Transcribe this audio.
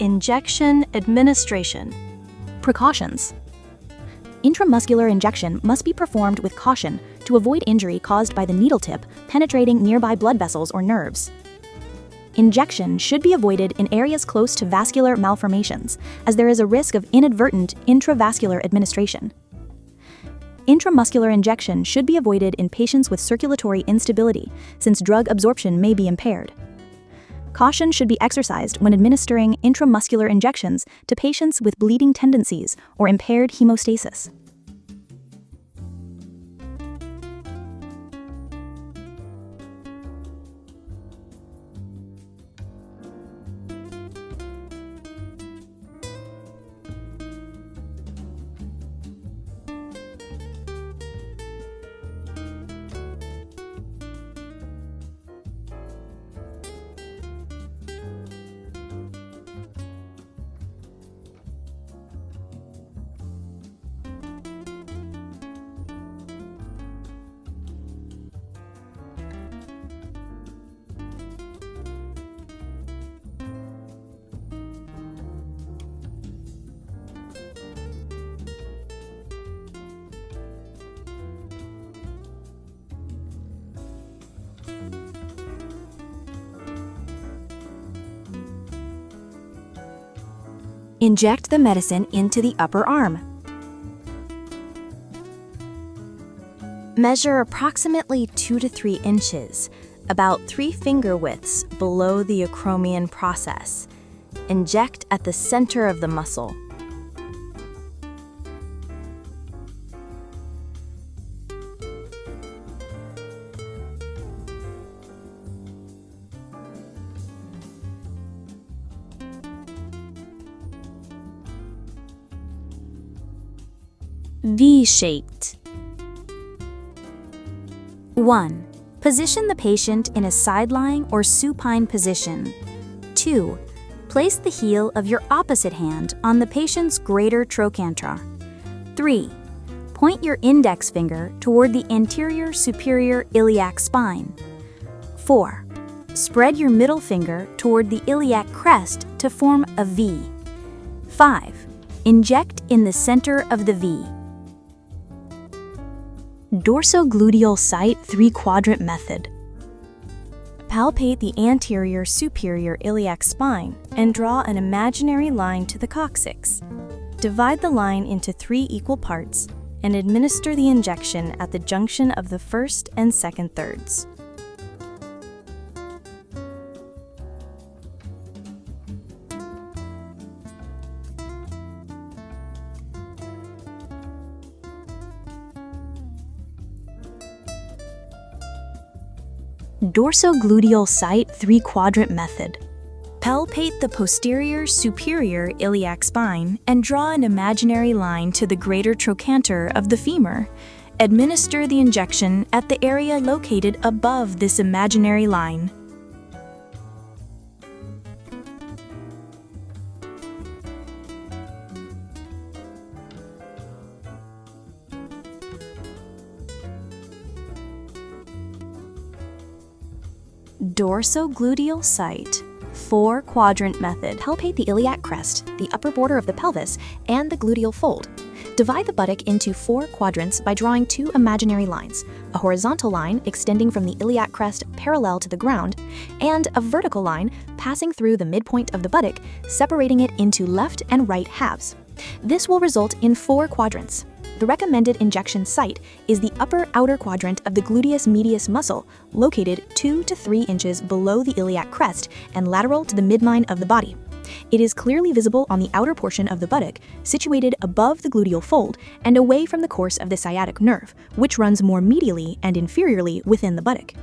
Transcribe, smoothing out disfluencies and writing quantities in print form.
Injection administration. Precautions. Intramuscular injection must be performed with caution to avoid injury caused by the needle tip penetrating nearby blood vessels or nerves. Injection should be avoided in areas close to vascular malformations, as there is a risk of inadvertent intravascular administration. Intramuscular injection should be avoided in patients with circulatory instability, since drug absorption may be impaired. Caution should be exercised when administering intramuscular injections to patients with bleeding tendencies or impaired hemostasis. Inject the medicine into the upper arm. Measure approximately 2 to 3 inches, about 3 finger widths below the acromion process. Inject at the center of the muscle. V-shaped. 1. Position the patient in a side-lying or supine position. 2. Place the heel of your opposite hand on the patient's greater trochanter. 3. Point your index finger toward the anterior superior iliac spine. 4. Spread your middle finger toward the iliac crest to form a V. 5. Inject in the center of the V. Dorsogluteal site 3-quadrant method. Palpate the anterior superior iliac spine and draw an imaginary line to the coccyx. Divide the line into 3 equal parts and administer the injection at the junction of the first and second thirds. Dorsogluteal site 3-quadrant method. Palpate the posterior superior iliac spine and draw an imaginary line to the greater trochanter of the femur. Administer the injection at the area located above this imaginary line. Dorsogluteal site 4-quadrant method. Palpate the iliac crest, the upper border of the pelvis, and the gluteal fold. Divide the buttock into 4 quadrants by drawing 2 imaginary lines, a horizontal line extending from the iliac crest parallel to the ground, and a vertical line passing through the midpoint of the buttock, separating it into left and right halves. This will result in 4 quadrants. The recommended injection site is the upper outer quadrant of the gluteus medius muscle, located 2 to 3 inches below the iliac crest and lateral to the midline of the body. It is clearly visible on the outer portion of the buttock, situated above the gluteal fold and away from the course of the sciatic nerve, which runs more medially and inferiorly within the buttock.